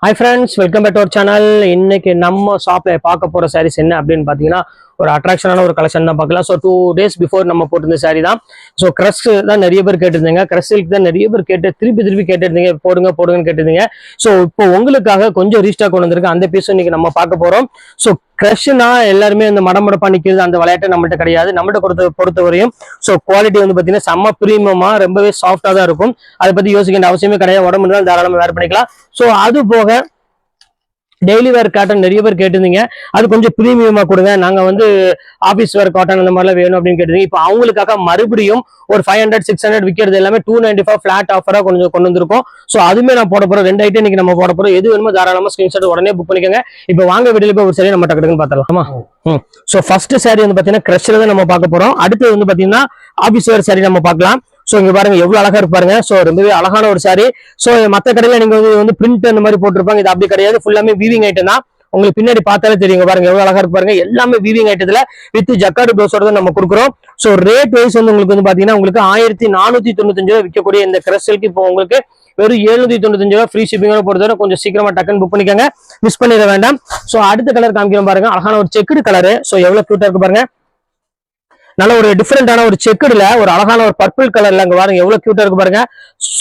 Hi friends, welcome back to our channel. இன்னைக்கு நம்ம ஷாப்ல பார்க்க போற sarees என்ன அப்படின்னு பாத்தீங்கன்னா ஒரு அட்ராக்ஷனான ஒரு கலெக்ஷன் தான் பார்க்கலாம். ஸோ 2 days பிஃபோர் நம்ம போட்டிருந்த சாரி தான். ஸோ கிரஷ் தான் நிறைய பேர் கேட்டிருந்தீங்க, கிரஷ் சில்க் தான் நிறைய பேர் திருப்பி கேட்டிருந்தீங்க, போடுங்கன்னு கேட்டிருந்தீங்க. ஸோ இப்போ உங்களுக்காக கொஞ்சம் ரீஸ்டாக் கொண்டு வந்திருக்கு, அந்த பீஸும் இன்னைக்கு நம்ம பார்க்க போறோம். ஸோ கிரஷ்னா எல்லாருமே இந்த மடமடப்பா நிக்கிறது அந்த விளையாட்டு நம்மள்ட்ட கிடையாது. நம்மள்ட்ட பொறுத்தவரையும் ஸோ குவாலிட்டி வந்து பாத்தீங்கன்னா செம்ம பிரீமியமா ரொம்பவே சாஃப்டா தான் இருக்கும். அதை பத்தி யோசிக்க வேண்டிய அவசியமே கிடையாது. உடம்பு இருந்தாலும் தாராளமா வேர் பண்ணிக்கலாம். ஸோ அது போக டெய்லி வேர் காட்டன் நிறைய பேர் கேட்டிருந்தீங்க, அது கொஞ்சம் பிரீமியமா கொடுங்க, நாங்க வந்து ஆபீஸ் வேர் காட்டன் அந்த மாதிரிலாம் வேணும் அப்படின்னு கேட்டிருந்தீங்க. இப்போ அவங்களுக்காக மறுபடியும் ஒரு 500-600 விற்கிறது எல்லாமே 295 ஃபிளாட் ஆஃபரா கொஞ்சம் கொண்டு வந்திருக்கோம். ஸோ அதுமே நான் போட போறோம். 2 ஐட்டம் இன்னைக்கு நம்ம போட போறோம். எது வேணுமோ தாராளமா ஸ்கிரீன்ஷாட் உடனே புக் பண்ணிக்கோங்க. இப்போ வாங்க வீடியோல போய் ஒரு சரி நம்ம டக்குன்னு பார்த்தலாம். ஸோ ஃபர்ஸ்ட் சாரி வந்து பாத்தீங்கன்னா கிரஷ்ல தான் நம்ம பார்க்க போறோம். அடுத்து வந்து பாத்தீங்கன்னா ஆபீஸ் வேர் சாரி நம்ம பார்க்கலாம். சோ இங்க பாருங்க எவ்வளவு அழகா இருப்பாருங்க. சோ ரொம்பவே அழகான ஒரு சாரி. சோ மத்த கடையில நீங்க வந்து பிரிண்ட் அந்த மாதிரி போட்டிருப்பாங்க, இது அப்படி கிடையாது. ஃபுல்லாமே வீவிங் ஐட்டம் தான். உங்களுக்கு பின்னாடி பார்த்தாலே தெரியுங்க, பாருங்க எவ்வளவு அழகா இருப்பாருங்க. எல்லாமே வீவிங் ஐட்டத்துல வித் ஜக்கார்டு ப்ளவுஸோட தான் நம்ம கொடுக்குறோம். சோ ரேட் வைஸ் வந்து உங்களுக்கு வந்து பாத்தீங்கன்னா உங்களுக்கு 1495 ரூபாய் விற்கக்கூடிய இந்த கிரஷ் சில்க் இப்போ உங்களுக்கு வெறும் 795 ரூபாய் ஃப்ரீ ஷிப்பிங்கோட பொறுத்தவரை கொஞ்சம் சீக்கிரமா டக்குன்னு புக் பண்ணிக்கோங்க, மிஸ் பண்ணிட வேண்டாம். சோ அடுத்த கலர் காமிக்கிறோம் பாருங்க, அழகான ஒரு செக்குடு கலரு. சோ எவ்வளவு கியூட்டா இருக்கு பாருங்க, நல்ல ஒரு டிஃபரெண்டான ஒரு செக்குடுல ஒரு அழகான ஒரு பர்பிள் கலர்ல அங்க பாருங்க எவ்வளவு கியூட்டா இருக்கு பாருங்க.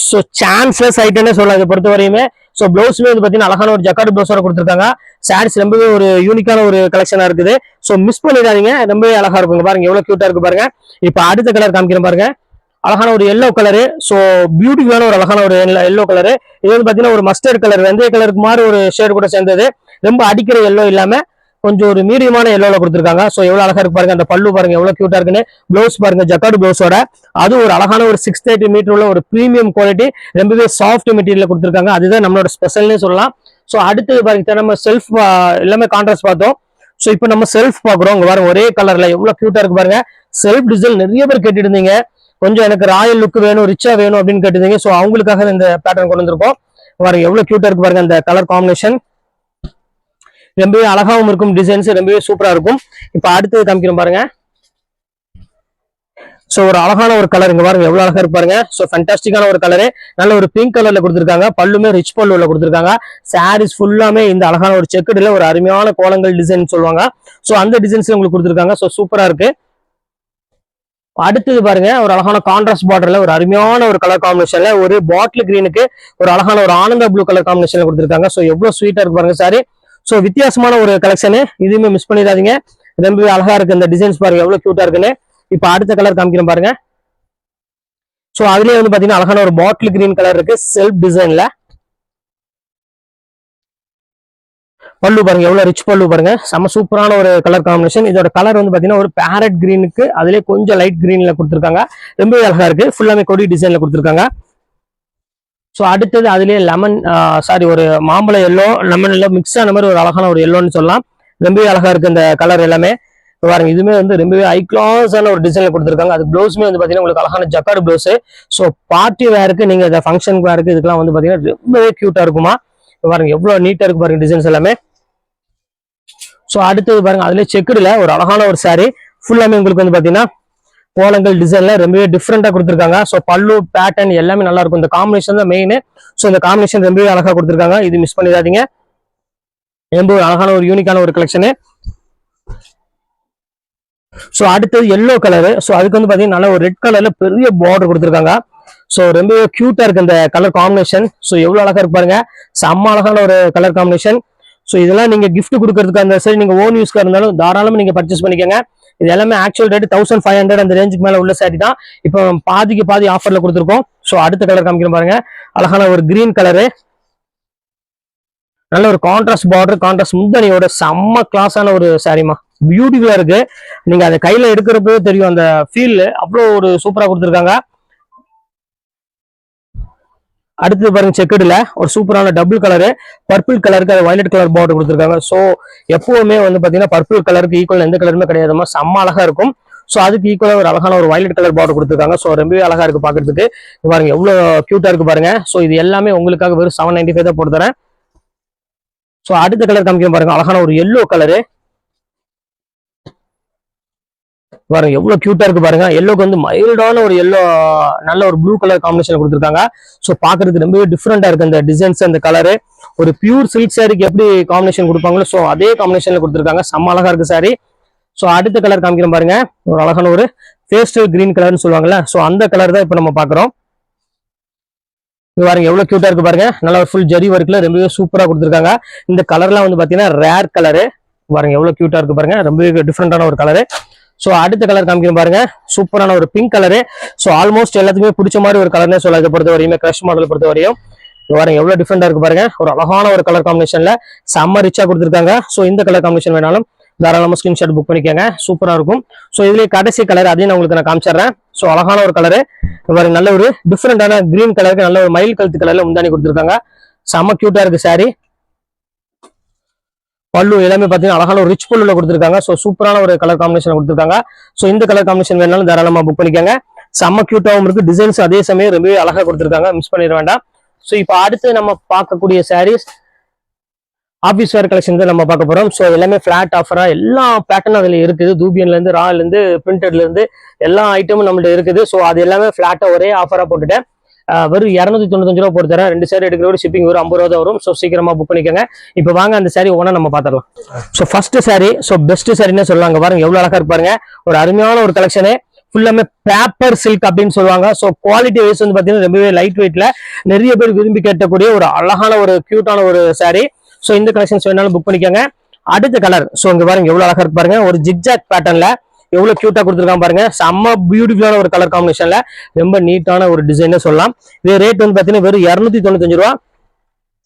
சோ சான்ஸ்லெஸ் ஐட்டம்னே சொல்லலாம் இதை பொறுத்த வரையுமே. சோ பிளவுஸ்மே வந்து பாத்தீங்கன்னா அழகான ஒரு ஜக்கார்டு பிளவுஸோட கொடுத்துருக்காங்க. சாரீஸ் ரொம்பவே ஒரு யூனிக்கான ஒரு கலெக்ஷனா இருக்குது. சோ மிஸ் பண்ணிடாதீங்க, ரொம்பவே அழகா இருக்கும். பாருங்க எவ்வளவு கியூட்டா இருக்கு பாருங்க. இப்ப அடுத்த கலர் காமிக்கிறேன் பாருங்க, அழகான ஒரு எல்லோ கலரு. சோ பியூட்டிஃபுல்லான ஒரு அழகான ஒரு எல்லோ கலரு. இது வந்து பாத்தீங்கன்னா ஒரு மஸ்டர்ட் கலர், வெந்தய கலருக்கு மாதிரி ஒரு ஷேட் கூட சேர்ந்தது. ரொம்ப அடிக்கிற எல்லோ இல்லாம கொஞ்சம் ஒரு மீடியமான எல்லோல கொடுத்துருக்காங்க. சோ எவ்வளவு அழகா இருக்கு பாருங்க. அந்த பல்லு பாருங்க எவ்வளவு கியூட்டா இருக்குன்னு. பிளவுஸ் பாருங்க ஜக்கார்டு பிளவுஸோட, அது ஒரு அழகான ஒரு 630 மீட்டர் உள்ள ஒரு பிரீமியம் குவாலிட்டி, ரொம்பவே சாஃப்ட் மெட்டீரியல் கொடுத்துருக்காங்க. அதுதான் நம்மளோட ஸ்பெஷல்னே சொல்லலாம். சோ அடுத்தது பாருங்க நம்ம செல்ஃப் எல்லாமே கான்ட்ராஸ்ட் பார்த்தோம். சோ இப்போ நம்ம செல்ஃப் பாக்குறோம். இங்க பாருங்க ஒரே கலர்ல எவ்வளவு கியூட்டா இருக்கு பாருங்க. செல்ஃப் டிசைன் நிறைய பேர் கேட்டு இருந்தீங்க, கொஞ்சம் எனக்கு ராயல் லுக் வேணும், ரிச்சா வேணும் அப்படின்னு கேட்டிருந்தீங்க. சோ அவங்களுக்காக இந்த பேட்டர்ன் கொண்டு வந்திருக்கோம். பாருங்க எவ்வளவு கியூட்டா இருக்கு பாருங்க. அந்த கலர் காம்பினேஷன் ரொம்பவே அழகாவும் இருக்கும், டிசைன்ஸ் ரொம்பவே சூப்பரா இருக்கும். இப்ப அடுத்தது காமிக்கிறோம் பாருங்க. சோ ஒரு அழகான ஒரு கலர், இங்க பாருங்க எவ்வளவு அழகா இருப்பாருங்க. சோ ஃபேண்டாஸ்டிக்கான ஒரு கலரு, நல்ல ஒரு பிங்க் கலர்ல கொடுத்துருக்காங்க. பல்லுமே ரிச் பல்லுல கொடுத்துருக்காங்க. சாரீஸ் ஃபுல்லாமே இந்த அழகான ஒரு செக்குடுல ஒரு அருமையான கோலங்கள் டிசைன் சொல்லுவாங்க. சோ அந்த டிசைன்ஸ் உங்களுக்கு கொடுத்துருக்காங்க. சோ சூப்பரா இருக்கு. அடுத்தது பாருங்க ஒரு அழகான கான்ட்ராஸ்ட் பார்டர்ல ஒரு அருமையான ஒரு கலர் காம்பினேஷன்ல ஒரு பாட்டில் கிரீனுக்கு ஒரு அழகான ஒரு ஆனந்த ப்ளூ கலர் காம்பினேஷன்ல கொடுத்துருக்காங்க. சோ எவ்வளவு ஸ்வீட்டா இருக்கு பாருங்க சாரி. சோ வித்தியாசமான ஒரு கலெக்ஷனு, இதுவுமே மிஸ் பண்ணிடாதீங்க. ரொம்பவே அழகா இருக்கு இந்த டிசைன்ஸ், பாருங்க எவ்வளவு கியூட்டா இருக்குன்னு. இப்ப அடுத்த கலர் காமிக்கிறேன் பாருங்க. சோ அதுலயே வந்து பாத்தீங்கன்னா அழகான ஒரு பாட்டில் கிரீன் கலர் இருக்கு செல்ஃப் டிசைன்ல. பல்லு பாருங்க எவ்வளவு ரிச் பல்லு பாருங்க, செம்ம சூப்பரான ஒரு கலர் காம்பினேஷன். இதோட கலர் வந்து பாத்தீங்கன்னா ஒரு பேரட் கிரீனுக்கு அதுலயே கொஞ்சம் லைட் கிரீன்ல கொடுத்துருக்காங்க. ரொம்பவே அழகா இருக்கு. ஃபுல்லாமே கொடி டிசைன்ல கொடுத்துருக்காங்க. ஸோ அடுத்தது அதுலேயே லெமன் ஒரு மாம்பழ எல்லோ லெமன் எல்லோ மிக்ஸ் ஆன மாதிரி ஒரு அழகான ஒரு எல்லோன்னு சொல்லலாம். ரொம்பவே அழகா இருக்கு இந்த கலர் எல்லாமே. பாருங்க இதுவுமே வந்து ரொம்பவே ஹை கிளாஸான ஒரு டிசைன்ல கொடுத்துருக்காங்க. அது ப்ளவுஸ்மே வந்து பாத்தீங்கன்னா உங்களுக்கு அழகான ஜக்கார்டு ப்ளவுஸ். ஸோ பார்ட்டி வேருக்கு நீங்க இந்த ஃபங்க்ஷன் வேருக்கு இதுக்கெல்லாம் வந்து பாத்தீங்கன்னா ரொம்பவே கியூட்டா இருக்குமா. பாருங்க எவ்வளவு நீட்டா இருக்கு பாருங்க டிசைன்ஸ் எல்லாமே. ஸோ அடுத்தது பாருங்க அதுலேயே செக்குடுல ஒரு அழகான ஒரு சாரி, ஃபுல்லாமே உங்களுக்கு வந்து பாத்தீங்கன்னா கோலங்கள் டிசைன்ல ரொம்பவே டிஃப்ரெண்டா கொடுத்துருக்காங்க. ஸோ பல்லு பேட்டர்ன் எல்லாமே நல்லா இருக்கும். இந்த காம்பினேஷன் தான் மெயின். ஸோ இந்த காம்பினேஷன் ரொம்பவே அழகா கொடுத்துருக்காங்க, இது மிஸ் பண்ணிடாதீங்க. ரொம்ப அழகான ஒரு யூனிக்கான ஒரு கலெக்ஷனு. ஸோ அடுத்தது எல்லோ கலரு. ஸோ அதுக்கு வந்து பாத்தீங்கன்னா நல்ல ஒரு ரெட் கலர்ல பெரிய பார்டர் கொடுத்துருக்காங்க. ஸோ ரொம்பவே கியூட்டா இருக்கு இந்த கலர் காம்பினேஷன். ஸோ எவ்வளவு அழகா இருப்பாருங்க, செம்ம அழகான ஒரு கலர் காம்பினேஷன். ஸோ இதெல்லாம் நீங்க கிஃப்ட் கொடுக்கறதுக்கு அந்த சரி நீங்க ஓன் யூஸ்க்கா இருந்தாலும் தாராளமா நீங்க பர்ச்சேஸ் பண்ணிக்கோங்க. இது எல்லாமே ஆக்சுவல் ரேட் 1500 அந்த ரேஞ்சுக்கு மேல உள்ள சாரி தான். இப்போ பாதிக்கு பாதி ஆஃபர்ல கொடுத்துருக்கோம். ஸோ அடுத்த கலர் காமிக்கிறோம் பாருங்க, அழகான ஒரு கிரீன் கலரு, நல்ல ஒரு கான்ட்ராஸ்ட் பார்டர், கான்ட்ராஸ்ட் முந்தனியோட செம்ம கிளாஸான ஒரு சாரிமா, பியூட்டிஃபுல்லா இருக்கு. நீங்க அதை கையில எடுக்கிறப்பவே தெரியும் அந்த ஃபீல், அவ்வளோ ஒரு சூப்பரா கொடுத்துருக்காங்க. அடுத்தது பாருங்க செக்குடுல ஒரு சூப்பரான டபுள் கலரு, பர்பிள் கலருக்கு அது வயலட் கலர் பார்டர் கொடுத்துருக்காங்க. ஸோ எப்பவுமே வந்து பாத்தீங்கன்னா பர்பிள் கலருக்கு ஈக்குவல் எந்த கலருமே கிடையாதுமா, செம்ம அழகா இருக்கும். ஸோ அதுக்கு ஈக்குவலா ஒரு அழகான ஒரு வயலட் கலர் பார்டர் கொடுத்துருக்காங்க. ஸோ ரொம்பவே அழகா இருக்கு பாக்குறதுக்கு. பாருங்க எவ்வளவு கியூட்டா இருக்கு பாருங்க. ஸோ இது எல்லாமே உங்களுக்காக வெறும் 795 தான் போட்டு தரேன். ஸோ அடுத்த கலர் காமிக்க பாருங்க, அழகான ஒரு எல்லோ கலரு. பாருங்க எவ்வளவு கியூட்டா இருக்கு பாருங்க. எல்லோக்கு வந்து மைல்டான ஒரு எல்லோ, நல்ல ஒரு ப்ளூ கலர் காம்பினேஷன் கொடுத்துருக்காங்க. ஸோ பாக்குறதுக்கு ரொம்பவே டிஃப்ரெண்டா இருக்கு அந்த டிசைன்ஸ், அந்த கலரு. ஒரு பியூர் சில்க் சாரிக்கு எப்படி காம்பினேஷன் கொடுப்பாங்களோ ஸோ அதே காம்பினேஷன்ல கொடுத்துருக்காங்க. செம்ம அழகா இருக்கு சாரி. ஸோ அடுத்த கலர் காமிக்கிறேன் பாருங்க. ஒரு அழகான ஒரு பேஸ்டல் கிரீன் கலர்னு சொல்லுவாங்கல்ல, ஸோ அந்த கலர் தான் இப்போ நம்ம பாக்குறோம். பாருங்க எவ்வளவு கியூட்டா இருக்கு பாருங்க. நல்லா ஃபுல் ஜரி ஒர்க்ல ரொம்பவே சூப்பரா கொடுத்துருக்காங்க. இந்த கலர்லாம் வந்து பாத்தீங்கன்னா ரேர் கலரு. பாருங்க எவ்வளவு கியூட்டா இருக்கு பாருங்க. ரொம்பவே டிஃப்ரெண்டான ஒரு கலரு. ஸோ அடுத்த கலர் காமிக்கிறேன் பாருங்க. சூப்பரான ஒரு பிங்க் கலரு. ஸோ ஆல்மோஸ்ட் எல்லாத்துக்குமே பிடிச்ச மாதிரி ஒரு கலர்னே சொல்ல, இதை பொறுத்த வரையுமே கிரஷ் மாடல் பொறுத்த வரையும் பாருங்க எவ்வளவு டிஃப்ரெண்டா இருக்கு பாருங்க. ஒரு அழகான ஒரு கலர் காம்பினேஷன்ல செம்ம ரிச்சா கொடுத்துருக்காங்க. ஸோ இந்த கலர் காம்பினேஷன் வேணாலும் தாராளமா ஸ்கிரீன்ஷாட் புக் பண்ணிக்கோங்க. சூப்பரா இருக்கும். ஸோ இதுலயே கடைசி கலர் அதையும் நான் உங்களுக்கு நான் காமிச்சிடுறேன். ஸோ அழகான ஒரு கலரு. பாருங்க நல்ல ஒரு டிஃப்ரெண்டான கிரீன் கலருக்கு நல்ல ஒரு மயில் கழுத்து கலர்ல முந்தானி கொடுத்துருக்காங்க. செம்ம கியூட்டா இருக்கு சாரி. பல்லு எல்லாமே பாத்தீங்கன்னா அழகான ஒரு ரிச் பல்லுல கொடுத்துருக்காங்க. ஸோ சூப்பரான ஒரு கலர் காம்பினேஷன் கொடுத்துருக்காங்க. ஸோ இந்த கலர் காம்பினேஷன் வேணாலும் தாராளமா புக் பண்ணிக்கோங்க. செம்ம கியூட்டாவும் இருக்கு, டிசைன்ஸ் அதே சமயம் ரொம்பவே அழகா கொடுத்துருக்காங்க. மிஸ் பண்ணிட வேண்டாம். ஸோ இப்போ அடுத்து நம்ம பார்க்கக்கூடிய சாரீஸ் ஆபீஸ் வேர் கலெக்ஷன் தான் நம்ம பார்க்க போறோம். ஸோ எல்லாமே ஃபிளாட் ஆஃபரா எல்லா பேட்டர்னும் அதுல இருக்குது. தூபியன்ல இருந்து ரால இருந்து பிரிண்டட்ல இருந்து எல்லா ஐட்டமும் நம்மள்ட்ட இருக்குது. ஸோ அது எல்லாமே ஃபிளாட்டா ஒரே ஆஃபரா போட்டுட்டேன். வெறும் 295 ரூபா போட்டு தரேன். 2 சாரி எடுக்கிறோட ஷிப்பிங் ஒரு 50 ரூபா தான் வரும். ஸோ சீக்கிரமா புக் பண்ணிக்கோங்க. இப்போ வாங்க அந்த சாரி ஒவ்வொன்றா நம்ம பார்த்துடலாம். So first sari, so best சாரின்னு சொல்லுவாங்க. பாருங்க எவ்வளவு அழகா இருப்பாருங்க. ஒரு அருமையான ஒரு கலெக்ஷனு. ஃபுல்லாமே பேப்பர் சில்க் அப்படின்னு சொல்லுவாங்க. ஸோ குவாலிட்டி வைஸ் வந்து பாத்தீங்கன்னா ரொம்பவே லைட் வெயிட்ல நிறைய பேர் விரும்பி கேட்டக்கூடிய ஒரு அழகான ஒரு கியூட்டான ஒரு சாரி. ஸோ இந்த கலெக்ஷன்ஸ் வேணாலும் புக் பண்ணிக்கோங்க. அடுத்த கலர், ஸோ இங்க பாருங்க எவ்வளவு அழகா இருக்கு பாருங்க. ஒரு ஜிக்ஜாக் பேட்டர்ன்ல எவ்வளவு கியூட்டா கொடுத்துருக்காங்க பாருங்க. செம்ம பியூட்டிஃபுல்லான ஒரு கலர் காம்பினேஷன்ல ரொம்ப நீட்டான ஒரு டிசைன் சொல்லலாம். இது ரேட் வந்து பாத்தீங்கன்னா வெறும் 295 ரூபா.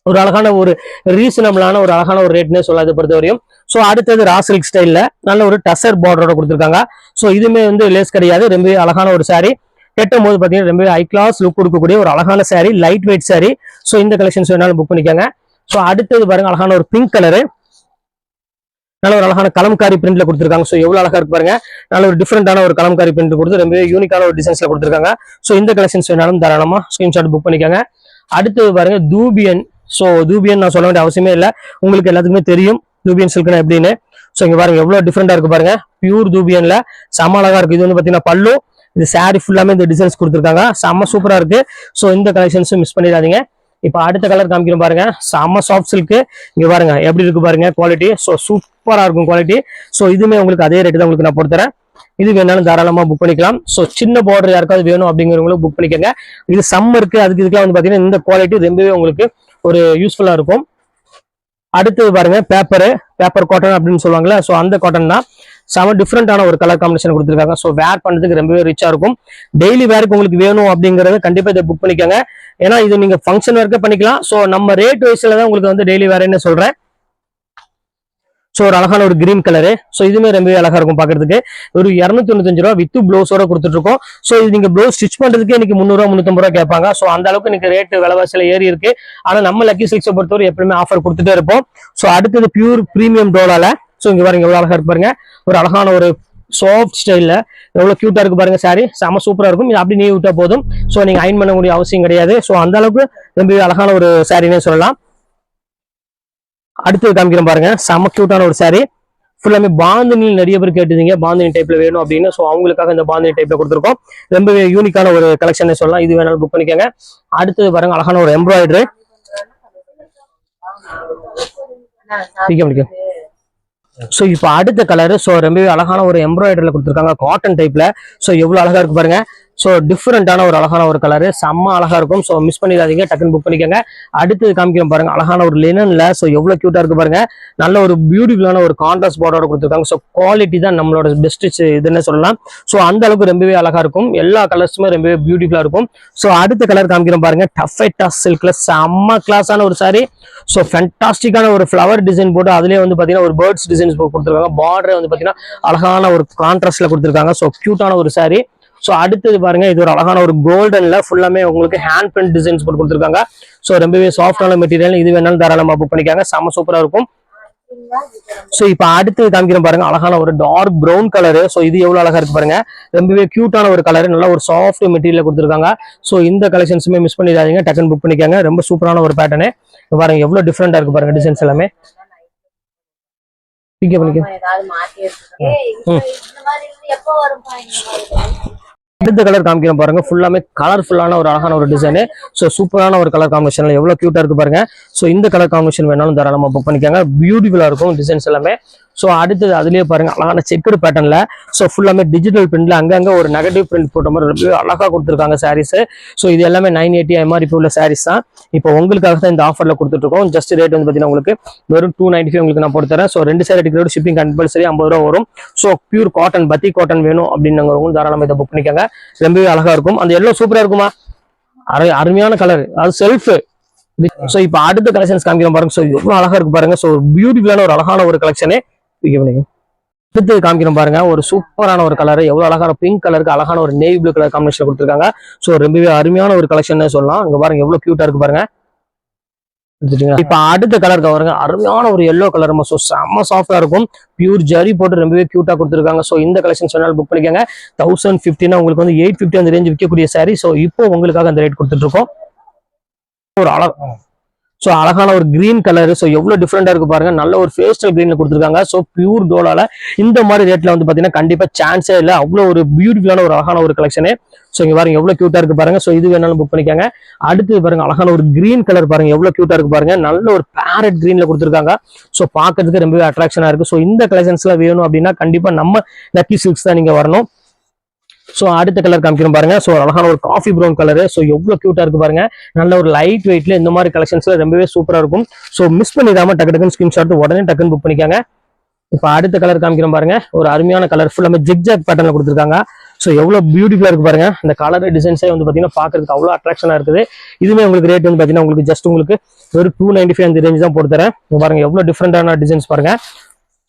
ஒரு அழகான ஒரு ரீசனபிளான ஒரு அழகான ஒரு ரேட்னே சொல்லாத பொறுத்த வரையும். ஸோ அடுத்தது ரா சில்க் ஸ்டைல்ல நல்ல ஒரு டசர் பார்டரோட கொடுத்துருக்காங்க. ஸோ இதுமே வந்து லேஸ் கிடையாது, ரொம்பவே அழகான ஒரு சாரி. கட்டும் போது பாத்தீங்கன்னா ரொம்ப ஹை கிளாஸ் லுக் கொடுக்கக்கூடிய ஒரு அழகான sorry, light weight sorry. So இந்த கலெக்ஷன்ஸ் வேணாலும் புக் பண்ணிக்கோங்க. ஸோ அடுத்தது பாருங்க அழகான ஒரு பிங்க் கலரு. நல்ல ஒரு அழகான கலம்காரி பிரிண்ட்ல கொடுத்துருக்காங்க. ஸோ எவ்வளவு அழகா இருக்கு பாருங்க. நல்ல ஒரு டிஃப்ரெண்டான ஒரு கலம்காரி பிரிண்ட் கொடுத்து ரொம்ப யூனிக்கான ஒரு டிசைன்ஸ்ல கொடுத்துருக்காங்க. ஸோ இந்த கலெக்ஷன்ஸ் வேணாலும் தாராளமா ஸ்கிரீன்ஷாட் புக் பண்ணிக்கோங்க. அடுத்தது பாருங்க தூபியன். ஸோ தூபியன் நான் சொல்ல வேண்டிய அவசியமே இல்லை, உங்களுக்கு எல்லாத்துக்குமே தெரியும் தூபியன் சில்க்னா எப்படின்னு. ஸோ இங்க பாருங்க எவ்வளவு டிஃப்ரெண்டா இருக்கு பாருங்க. பியூர் தூபியன்ல செம்ம அழகா இருக்கு. இது வந்து பாத்தீங்கன்னா பல்லு, இது சாரி ஃபுல்லாமே இந்த டிசைன்ஸ் கொடுத்துருக்காங்க. செம்ம சூப்பரா இருக்கு. ஸோ இந்த கலெக்ஷன்ஸும் மிஸ் பண்ணிடாதீங்க. இப்போ அடுத்த கலர் காமிக்கிறோம் பாருங்க. செம்ம சாஃப்ட் சில்க். இங்க பாருங்க எப்படி இருக்கு பாருங்க குவாலிட்டி. ஸோ சூப்பரா இருக்கும் குவாலிட்டி. ஸோ இதுமே உங்களுக்கு அதே ரேட்டு தான் உங்களுக்கு நான் போட்டுறேன். இது வேணாலும் தாராளமா புக் பண்ணிக்கலாம். ஸோ சின்ன பார்டர் யாருக்காவது வேணும் அப்படிங்கிறவங்களும் புக் பண்ணிக்கோங்க. இது சம்மருக்கு அதுக்கு இதுக்கெல்லாம் வந்து பாத்தீங்கன்னா இந்த குவாலிட்டி ரொம்பவே உங்களுக்கு ஒரு யூஸ்ஃபுல்லா இருக்கும். அடுத்தது பாருங்க பேப்பர் காட்டன் அப்படின்னு சொல்லுவாங்கல்ல, ஸோ அந்த காட்டன் தான். செம டிஃப்ரெண்டான ஒரு கலர் காம்பினேஷன் கொடுத்துருக்காங்க. ஸோ வேர் பண்றதுக்கு ரொம்பவே ரிச்சா இருக்கும். டெய்லி வேருக்கு உங்களுக்கு வேணும் அப்படிங்கறத கண்டிப்பா இதை புக் பண்ணிக்கோங்க. ஏன்னா இது நீங்க ஃபங்க்ஷன் வேர்க்கே பண்ணிக்கலாம். ஸோ நம்ம ரேட் வைஸ்ல தான் உங்களுக்கு வந்து டெய்லி வேர்ன்னு சொல்றேன். ஸோ ஒரு அழகான ஒரு கிரீன் கலரு. ஸோ இதுவுமே ரொம்பவே அழகா இருக்கும் பாக்குறதுக்கு. ஒரு 295 ரூபா வித் பிளவுஸோட கொடுத்துட்டு இருக்கோம். ஸோ இது நீங்க பிளவுஸ் ஸ்டிச் பண்றதுக்கு இன்னைக்கு 300 ரூபா 350 ரூபா கேட்பாங்க. ஸோ அந்த அளவுக்கு இன்னைக்கு ரேட் விலைவாசியில ஏறி இருக்கு. ஆனா நம்ம லக்கி சில்க்ஸை பொறுத்தவரை எப்பவுமே ஆஃபர் கொடுத்துட்டே இருப்போம். ஸோ அடுத்தது பியூர் பிரீமியம் டோலால. ஸோ இங்க பாருங்க எவ்வளவு அழகா இருக்கு பாருங்க. ஒரு அழகான ஒரு சாஃப்ட் ஸ்டைல்ல எவ்வளவு கியூட்டா இருக்கு பாருங்க. சாரி செம சூப்பரா இருக்கும். இது அப்படி நீ விட்டா போதும். ஸோ நீங்க அயன் பண்ணக்கூடிய அவசியம் கிடையாது. ஸோ அந்த அளவுக்கு ரொம்பவே அழகான ஒரு சாரினே சொல்லலாம். அடுத்தது காமிக்கிறேன் பாருங்க. செம கியூட்டான ஒரு சாரி. ஃபுல்லாமே பாந்தினியில் நிறைய பேர் கேட்டுருந்தீங்க பாந்தினி டைப்ல வேணும் அப்படின்னு. ஸோ அவங்களுக்காக இந்த பாந்தினி டைப்ல கொடுத்துருக்கோம். ரொம்பவே யூனிக்கான ஒரு கலெக்ஷன் சொல்லலாம். இது வேணாலும் புக் பண்ணிக்கோங்க. அடுத்தது பாருங்க அழகான ஒரு எம்ப்ராய்டரி. ஸோ இப்போ அடுத்த கலர். ஸோ ரொம்பவே அழகான ஒரு எம்ப்ராய்டரியில் கொடுத்துருக்காங்க காட்டன் டைப்ல. ஸோ எவ்வளவு அழகா இருக்கு பாருங்க. ஸோ டிஃப்ரெண்டான ஒரு அழகான ஒரு கலரு, செம்ம அழகா இருக்கும். ஸோ மிஸ் பண்ணிடாதீங்க, டக்குன்னு புக் பண்ணிக்கோங்க. அடுத்தது காமிக்கிறோம் பாருங்க அழகான ஒரு லினன்ல. ஸோ எவ்வளவு கியூட்டா இருக்கு பாருங்க. நல்ல ஒரு பியூட்டிஃபுல்லான ஒரு கான்ட்ராஸ்ட் பார்டரோட கொடுத்துருக்காங்க. ஸோ குவாலிட்டி தான் நம்மளோட பெஸ்ட் இதுன்னு சொல்லலாம். ஸோ அந்த அளவுக்கு ரொம்பவே அழகா இருக்கும். எல்லா கலர்ஸுமே ரொம்பவே பியூட்டிஃபுல்லா இருக்கும். ஸோ அடுத்த கலர் காமிக்கிறோம் பாருங்க. டஃபெட்டா சில்க்ல செம்ம கிளாஸான ஒரு சாரி. ஸோ ஃபேண்டாஸ்டிக்கான ஒரு ஃபிளவர் டிசைன் போட்டு அதுலேயே வந்து பாத்தீங்கன்னா ஒரு பேர்ட்ஸ் டிசைன்ஸ் கொடுத்துருக்காங்க. பார்டரே வந்து பாத்தீங்கன்னா அழகான ஒரு கான்ட்ராஸ்ட்ல கொடுத்துருக்காங்க. ஸோ கியூட்டான ஒரு சாரி. ஸோ அடுத்தது பாருங்க இது ஒரு அழகான ஒரு கோல்டன்ல ஃபுல்லாமே உங்களுக்கு ஹேண்ட் பிரிண்ட் டிசைன்ஸ் போட்டு கொடுத்துருக்காங்க. ஸோ ரொம்பவே சாஃப்டான மெட்டீரியல். இது வேணாலும் தாராளமா புக் பண்ணிக்காங்க. செம்ம சூப்பரா இருக்கும். ஸோ இப்போ அடுத்தது காமிக்கிறோம் பாருங்க அழகான ஒரு டார்க் ப்ரௌன் கலரு. ஸோ இது எவ்வளவு அழகா இருக்கு பாருங்க. ரொம்பவே கியூட்டான ஒரு கலர், நல்ல ஒரு சாஃப்ட் மெட்டீரியல் கொடுத்துருக்காங்க. ஸோ இந்த கலெக்ஷன்ஸுமே மிஸ் பண்ணிடாதீங்க, டக்குன்னு புக் பண்ணிக்காங்க. ரொம்ப சூப்பரான ஒரு பேட்டர்னு பாருங்க. எவ்வளவு டிஃப்ரெண்டா இருக்கு பாருங்க டிசைன்ஸ் எல்லாமே. பிக்கப் பண்ணிக்க. அடுத்த கலர் காமிக்கிறேன் பாருங்க. ஃபுல்லாமே கலர்ஃபுல்லான ஒரு அழகான ஒரு டிசைனு. ஸோ சூப்பரான ஒரு கலர் காம்பினேஷன்ல எவ்வளவு கியூட்டா இருக்கு பாருங்க. ஸோ இந்த கலர் காம்பினேஷன் வேணாலும் தாராளமா புக் பண்ணிக்காங்க. பியூட்டிஃபுல்லா இருக்கும் டிசைன்ஸ் எல்லாமே. ஸோ அடுத்தது அதுலயே பாருங்க அழகான செக்குடு பேட்டர்ன்ல. ஸோ ஃபுல்லாமே டிஜிட்டல் பிரிண்ட்ல அங்கங்க ஒரு நெகட்டிவ் பிரிண்ட் போட்ட மாதிரி ரொம்ப அழகா கொடுத்துருக்காங்க சாரீஸ். ஸோ இது எல்லாமே 980 MRP உள்ள சாரீஸ் தான். இப்போ உங்களுக்காக தான் இந்த ஆஃபர்ல கொடுத்துட்டு இருக்கோம். ஜஸ்ட் ரேட் வந்து பாத்தீங்கன்னா உங்களுக்கு வெறும் 295 உங்களுக்கு நான் போட்டு தரேன். ஸோ 2 சாரி எடுக்கிற ஷிப்பிங் கம்பல்சரி 50 ரூபா வரும். ஸோ பியூர் காட்டன் பத்தி காட்டன் வேணும் அப்படின்னு தாராளமா இதை புக் பண்ணிக்காங்க. ரொம்பவே அழகா இருக்கும். அந்த எல்லோ சூப்பரா இருக்குமா, அருமையான கலர், அது செல்ஃப். சோ இப்போ அடுத்த கலெக்ஷன்ஸ் காமிக்கிறோம் பாருங்க. சோ எவ்வளவு அழகா இருக்கு பாருங்க. சோ பியூட்டிஃபுல்லான ஒரு அழகான ஒரு கலெக்ஷனே அடுத்து காமிக்கிறோம் பாருங்க. ஒரு சூப்பரான ஒரு கலர், எவ்வளவு அழகான பிங்க் கலருக்கு அழகான ஒரு நேவி ப்ளூ கலர் காம்பினேஷன் கொடுத்துருக்காங்க. சோ ரொம்பவே அருமையான ஒரு கலெக்ஷன் சொல்லலாம். இங்க பாருங்க எவ்வளவு கியூட்டா இருக்கு பாருங்க. இப்ப அடுத்த கலர் பாருங்க, அருமையான ஒரு எல்லோ கலர். சோ செம்ம சாஃப்டா இருக்கும். பியூர் ஜரி போட்டு ரொம்பவே கியூட்டா கொடுத்துருக்காங்க. சோ இந்த கலெக்ஷன் சொன்னாலும் புக் பண்ணிக்கோங்க. 1050 உங்களுக்கு வந்து 850 அந்த ரேஞ்ச் விற்கக்கூடிய சாரி. சோ இப்போ உங்களுக்காக அந்த ரேட் கொடுத்துட்டு இருக்கோம். ஒரு சோ அழகான ஒரு கிரீன் கலர். சோ எவ்வளவு டிஃபரெண்டா இருக்கு பாருங்க. நல்ல ஒரு பேஸ்டல் கிரீன்ல கொடுத்துருக்காங்க. சோ பியூர் டோலால இந்த மாதிரி ரேட்ல வந்து பாத்தீங்கன்னா கண்டிப்பா சான்ஸே இல்ல. அவ்வளவு ஒரு பியூட்டிஃபுல்லான ஒரு அழகான ஒரு கலெக்ஷனே. சோ இங்க பாருங்க எவ்வளவு கியூட்டா இருக்கு பாருங்க. சோ இது வேணாலும் புக் பண்ணிக்காங்க. அடுத்து பாருங்க அழகான ஒரு கிரீன் கலர் பாருங்க எவ்வளவு கியூட்டா இருக்கு பாருங்க. நல்ல ஒரு பேரட் கிரீன்ல கொடுத்துருக்காங்க. சோ பாக்கிறதுக்கு ரொம்பவே அட்ராக்ஷனா இருக்கு. சோ இந்த கலெக்ஷன்ஸ் எல்லாம் வேணும் அப்படின்னா கண்டிப்பா நம்ம லக்கி சில்க்ஸ் தான் நீங்க வரணும். சோ அடுத்த கலர் காமிக்கிறோம் பாருங்க. சோ அழகான ஒரு காஃபி ப்ரௌன் கலர். சோ எவ்வளவு கியூட்டா இருக்கு பாருங்க. நல்ல ஒரு லைட் வெயிட்ல இந்த மாதிரி கலெக்ஷன்ஸ்ல ரொம்பவே சூப்பரா இருக்கும். சோ மிஸ் பண்ணிடாம டக்கு டக்குன்னு ஸ்கிரீன்ஷாட் உடனே டக்குன்னு புக் பண்ணிக்காங்க. இப்ப அடுத்த கலர் காமிக்கிறோம் பாருங்க. ஒரு அருமையான கலர் ஃபுல்லாமே ஜிக்ஜாக் பேட்டர்ன்ல கொடுத்துருக்காங்க. சோ எவ்வளவு பியூட்டிஃபுல்லா இருக்கு பாருங்க. இந்த கலர் டிசைன்ஸே வந்து பாத்தீங்கன்னா பாக்குறதுக்கு அவ்வளவு அட்ராக்ஷனா இருக்குது. இதுமே உங்களுக்கு ரேட் வந்து பாத்தீங்கன்னா உங்களுக்கு ஜஸ்ட் உங்களுக்கு ஒரு 295 அந்த ரேஞ்ச் தான் போட்டு தரேன். பாருங்க எவ்வளவு டிஃபரெண்டான டிசைன்ஸ் பாருங்க.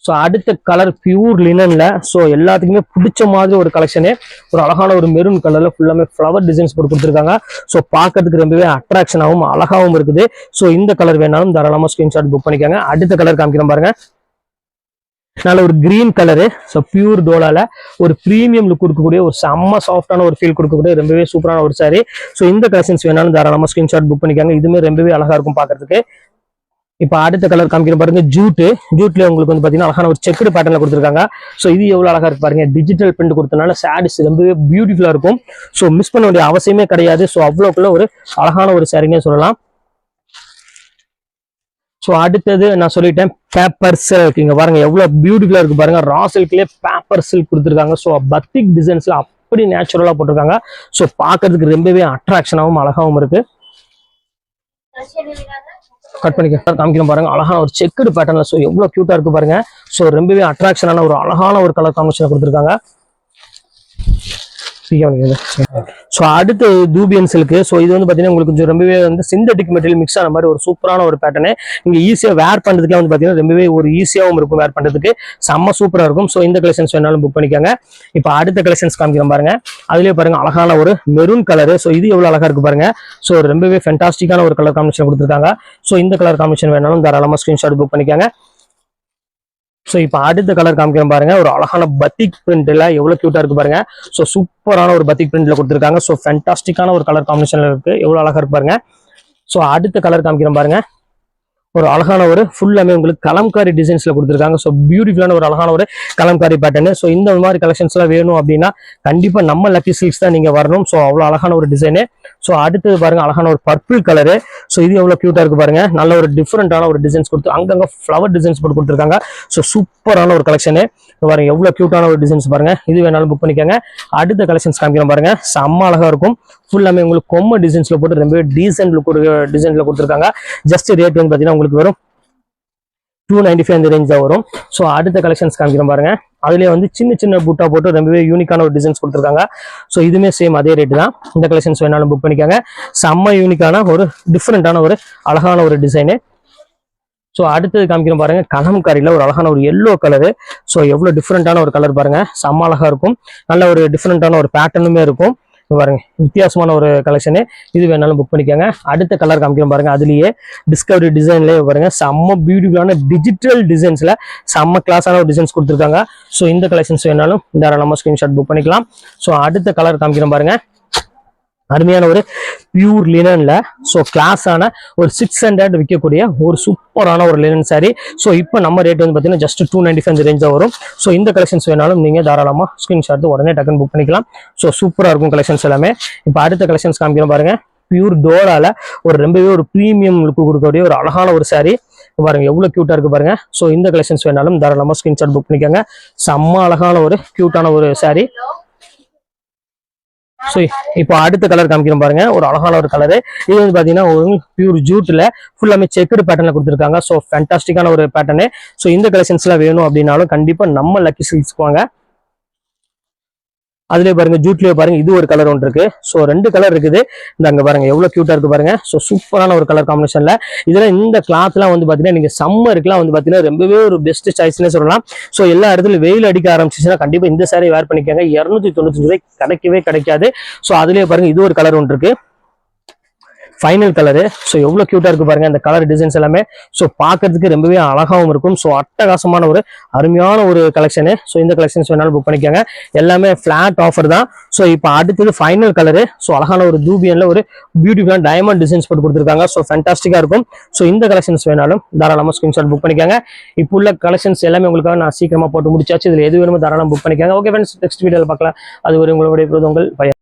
ஸோ அடுத்த கலர் பியூர் லினன்ல. ஸோ எல்லாத்துக்குமே பிடிச்ச மாதிரி ஒரு கலெக்ஷனே. ஒரு அழகான ஒரு மெரூன் கலர்ல ஃபுல்லாமே ஃபிளவர் டிசைன்ஸ் போட்டு கொடுத்துருக்காங்க. ஸோ பார்க்கறதுக்கு ரொம்பவே அட்ராக்ஷனாகவும் அழகாவும் இருக்குது. ஸோ இந்த கலர் வேணாலும் தாராளமா ஸ்கிரீன்ஷாட் புக் பண்ணிக்காங்க. அடுத்த கலர் காமிக்கிறோம் பாருங்க. நல்ல ஒரு கிரீன் கலரு. ஸோ பியூர் டோலால ஒரு பிரீமியம் லுக் கொடுக்கக்கூடிய ஒரு செம்ம சாஃப்டான ஒரு ஃபீல் கொடுக்கக்கூடிய ரொம்பவே சூப்பரான ஒரு சாரி. ஸோ இந்த கலெக்ஷன்ஸ் வேணாலும் தாராளமா ஸ்கிரீன்ஷாட் புக் பண்ணிக்காங்க. இதுவுமே ரொம்பவே அழகா இருக்கும் பார்க்கறதுக்கு. இப்ப அடுத்த கலர் காமிக்கிற பாருங்க ஜூட்ல உங்களுக்கு வந்து பாத்தீங்கன்னா அழகான ஒரு செக்குடு பேட்டர்ல கொடுத்துருக்காங்க. சோ இது எவ்வளவு அழகா இருக்கு பாருங்க. டிஜிட்டல் பிரிண்ட் கொடுத்தனால சாரீஸ் ரொம்பவே பியூட்டிஃபுல்லா இருக்கும். சோ மிஸ் பண்ண வேண்டிய அவசியமே கிடையாது. சோ அவ்வளவுக்குள்ள ஒரு அழகான ஒரு சாரினே சொல்லலாம். சோ அடுத்தது நான் சொல்லிட்டேன் பேப்பர் சில்க். இங்க பாருங்க எவ்வளவு பியூட்டிஃபுல்லா இருக்கு பாருங்க. ரா சில்க்லயே பேப்பர் சில்க் கொடுத்துருக்காங்க. சோ பத்திக் டிசைன்ஸ்ல அப்படி நேச்சுரலா போட்டிருக்காங்க. சோ பாக்குறதுக்கு ரொம்பவே அட்ராக்ஷனாவும் அழகாவும் இருக்கு. கட் பண்ணி காமிக்கிறோம் பாருங்க. அழகான ஒரு செக்குடு பேட்டர்ன்ல. சோ எவ்வளவு கியூட்டா இருக்கு பாருங்க. சோ ரொம்பவே அட்ராக்ஷனான ஒரு அழகான ஒரு கலர் காம்பினேஷன் கொடுத்துருக்காங்க. சோ அடுத்து தூபியன் சில்க். சோ இது வந்து பாத்தீங்கன்னா உங்களுக்கு கொஞ்சம் ரொம்பவே வந்து சிந்தட்டிக் மெட்டீரியல் மிக்ஸ் ஆன மாதிரி ஒரு சூப்பரான ஒரு பேட்டர்னு. நீங்க ஈஸியா வேர் பண்றதுக்கு வந்து பாத்தீங்கன்னா ரொம்பவே ஒரு ஈஸியாவும் இருக்கும் வேர் பண்றதுக்கு. செம்ம சூப்பரா இருக்கும். சோ இந்த கலெக்ஷன்ஸ் வேணாலும் புக் பண்ணிக்காங்க. இப்ப அடுத்த கலெக்ஷன்ஸ் காமிக்கிறோம் பாருங்க. அதுலயே பாருங்க அழகான ஒரு மெரூன் கலர். சோ இது எவ்வளவு அழகா இருக்கு பாருங்க. சோ ரொம்பவே ஃபென்டாஸ்டிக்கான ஒரு கலர் காம்பினேஷன் கொடுத்துருக்காங்க. சோ இந்த கலர் காம்பினேஷன் வேணாலும் தாராளமா ஸ்கிரீன்ஷாட் புக் பண்ணிக்காங்க. சோ இப்ப அடுத்த கலர் காமிக்கிறேன் பாருங்க. ஒரு அழகான பத்திக் பிரிண்ட்ல எவ்வளவு கியூட்டா இருக்கு பாருங்க. சோ சூப்பரான ஒரு பத்திக் பிரிண்ட்ல கொடுத்துருக்காங்க. சோ ஃபேண்டாஸ்டிக்கான ஒரு கலர் காம்பினேஷன்ல இருக்கு. எவ்வளவு அழகா இருக்கு பாருங்க. சோ அடுத்த கலர் காமிக்கிறேன் பாருங்க. ஒரு அழகான ஒரு ஃபுல்லாமே உங்களுக்கு கலம்காரி டிசைன்ஸ்ல கொடுத்துருக்காங்க. ஸோ பியூட்டிஃபுல்லான ஒரு அழகான ஒரு கலம்காரி பேட்டர்னு. ஸோ இந்த மாதிரி கலெக்ஷன்ஸ் எல்லாம் வேணும் அப்படின்னா கண்டிப்பா நம்ம லக்கி சில்க்ஸ் தான் நீங்க வரணும். ஸோ அவ்வளவு அழகான ஒரு டிசைனு. ஸோ அடுத்தது பாருங்க அழகான ஒரு பர்பிள் கலரு. ஸோ இது எவ்வளவு கியூட்டா இருக்கு பாருங்க. நல்ல ஒரு டிஃபரெண்டான ஒரு டிசைன்ஸ் கொடுத்து அங்கங்க ஃபிளவர் டிசைன்ஸ் போட்டு கொடுத்துருக்காங்க. ஸோ சூப்பரான ஒரு கலெக்ஷனு பாருங்க. எவ்வளவு கியூட்டான ஒரு டிசைன்ஸ் பாருங்க. இது வேணாலும் புக் பண்ணிக்கோங்க. அடுத்த கலெக்ஷன்ஸ் காமிக்கிறோம் பாருங்க. செம்ம அழகா இருக்கும். ஃபுல்லாமே உங்களுக்கு கொம்ம டிசைன்ஸ்ல போட்டு ரொம்பவே டீசென்ட் லுக் டிசைன்ல கொடுத்துருக்காங்க. ஜஸ்ட் ரேட் வந்து பாத்தீங்கன்னா உங்களுக்கு வரும் 295 அந்த ரேஞ்ச் தான் வரும். ஸோ அடுத்த கலெக்ஷன்ஸ் காமிக்கிறோம் பாருங்க. அதுலேயே வந்து சின்ன சின்ன பூட்டா போட்டு ரொம்பவே யூனிக்கான ஒரு டிசைன்ஸ் கொடுத்துருக்காங்க. ஸோ இதுவுமே சேம் அதே ரேட்டு தான். இந்த கலெக்ஷன்ஸ் வேணாலும் புக் பண்ணிக்காங்க. செம்ம யூனிக்கான ஒரு டிஃப்ரெண்டான ஒரு அழகான ஒரு டிசைனு. ஸோ அடுத்தது காமிக்கிறோம் பாருங்க. கலம்காரியில ஒரு அழகான ஒரு எல்லோ கலரு. ஸோ எவ்வளோ டிஃப்ரெண்டான ஒரு கலர் பாருங்க. செம்ம அழகா இருக்கும். நல்ல ஒரு டிஃப்ரெண்டான ஒரு பேட்டர்னுமே இருக்கும். பாருங்க வித்தியாசமான ஒரு கலெக்ஷனு. இது வேணாலும் புக் பண்ணிக்கோங்க. அடுத்த கலர் காமிக்கிறோம் பாருங்க. அதுலயே டிஸ்கவரி டிசைன்லயே பாருங்க செம்ம பியூட்டிஃபுல்லான டிஜிட்டல் டிசைன்ஸ்ல செம்ம கிளாஸான ஒரு டிசைன்ஸ் கொடுத்துருக்காங்க. ஸோ இந்த கலெக்ஷன்ஸ் வேணாலும் தாராளமா ஸ்கிரீன்ஷாட் புக் பண்ணிக்கலாம். ஸோ அடுத்த கலர் காமிக்கிறோம் பாருங்க. அருமையான ஒரு பியூர் லினன்ல ஸோ கிளாஸான ஒரு 600 விற்கக்கூடிய ஒரு சூப்பரான ஒரு லினன் சாரி. ஸோ இப்போ நம்ம ரேட் வந்து பார்த்தீங்கன்னா ஜஸ்ட் 295 ரேஞ்சாக வரும். ஸோ இந்த கலெக்ஷன்ஸ் வேணாலும் நீங்கள் தாராளமாக ஸ்க்ரீன்ஷாட் உடனே டக்குன்னு புக் பண்ணிக்கலாம். ஸோ சூப்பராக இருக்கும் கலெக்ஷன்ஸ் எல்லாமே. இப்போ அடுத்த கலெக்ஷன்ஸ் காமிக்கிறோம் பாருங்க. பியூர் டோலால ஒரு ரொம்பவே ஒரு ப்ரீமியம் லுக்கு கொடுக்கக்கூடிய ஒரு அழகான ஒரு சாரி பாருங்க, எவ்வளவு கியூட்டா இருக்கு பாருங்க. ஸோ இந்த கலெக்ஷன்ஸ் வேணாலும் தாராளமாக ஸ்கிரீன்ஷாட் புக் பண்ணிக்கோங்க. செம்ம அழகான ஒரு கியூட்டான ஒரு சாரி. ஸோ இப்போ அடுத்த கலர் காமிக்கிறோம் பாருங்க, ஒரு அழகான ஒரு கலரு. இது வந்து பாத்தீங்கன்னா ஒரு பியூர் ஜூட்ல ஃபுல்லாமே செக்குடு பேட்டர்ல கொடுத்துருக்காங்க. ஸோ ஃபேண்டாஸ்டிக்கான ஒரு பேட்டர்னு. ஸோ இந்த கலெக்ஷன்ஸ் எல்லாம் வேணும் அப்படின்னாலும் கண்டிப்பா நம்ம லக்கி சில்க்ஸ்க்கு வாங்க. அதுலயே பாருங்க ஜூட்லயே பாருங்க, இது ஒரு கலர் ஒன்று இருக்கு. ஸோ 2 கலர் இருக்குது. இந்த அங்க பாருங்க எவ்வளவு கியூட்டா இருக்கு பாருங்க. ஸோ சூப்பரான ஒரு கலர் காம்பினேஷன்ல இதுல இந்த கிளாத் எல்லாம் வந்து பாத்தீங்கன்னா நீங்க சம்மருக்குலாம் வந்து பாத்தீங்கன்னா ரொம்பவே ஒரு பெஸ்ட் சாய்ஸ்னே சொல்லலாம். ஸோ எல்லா இடத்துல வெயில் அடிக்க ஆரம்பிச்சுன்னா கண்டிப்பா இந்த சாரி வேர் பண்ணிக்கோங்க. 295 ரூபாய் கிடைக்கவே கிடைக்காது. ஸோ அதுலயே பாருங்க இது ஒரு கலர் ஒன்று இருக்கு, ஃபைனல் கலரு. ஸோ எவ்வளோ கியூட்டா இருக்கு பாருங்க அந்த கலர் டிசைன்ஸ் எல்லாமே. ஸோ பார்க்கறதுக்கு ரொம்பவே அழகாகவும் இருக்கும். ஸோ அட்டகாசமான ஒரு அருமையான ஒரு கலெக்ஷனு. ஸோ இந்த கலெக்ஷன்ஸ் வேணாலும் புக் பண்ணிக்கோங்க. எல்லாமே ஃபிளாட் ஆஃபர் தான். ஸோ இப்போ அடுத்தது ஃபைனல் கலரு. ஸோ அழகான ஒரு தூபியன்ல ஒரு பியூட்டிஃபுல்லான டைமண்ட் டிசைன்ஸ் போட்டு கொடுத்துருக்காங்க. ஸோ ஃபேண்டாஸ்டிக்கா இருக்கும். ஸோ இந்த கலெக்ஷன்ஸ் வேணாலும் தாராளமாக ஸ்கிரீன்ஷாட் புக் பண்ணிக்கோங்க. இப்போ உள்ள கலெக்ஷன்ஸ் எல்லாமே உங்களுக்காக நான் சீக்கிரமா போட்டு முடிச்சாச்சு. இதில் எது வேணுமோ தாராளமாக புக் பண்ணிக்கோங்க. ஓகே ஃப்ரெண்ட்ஸ், நெக்ஸ்ட் வீடியோவில் பார்க்கலாம். அது ஒரு உங்களுடைய உங்கள்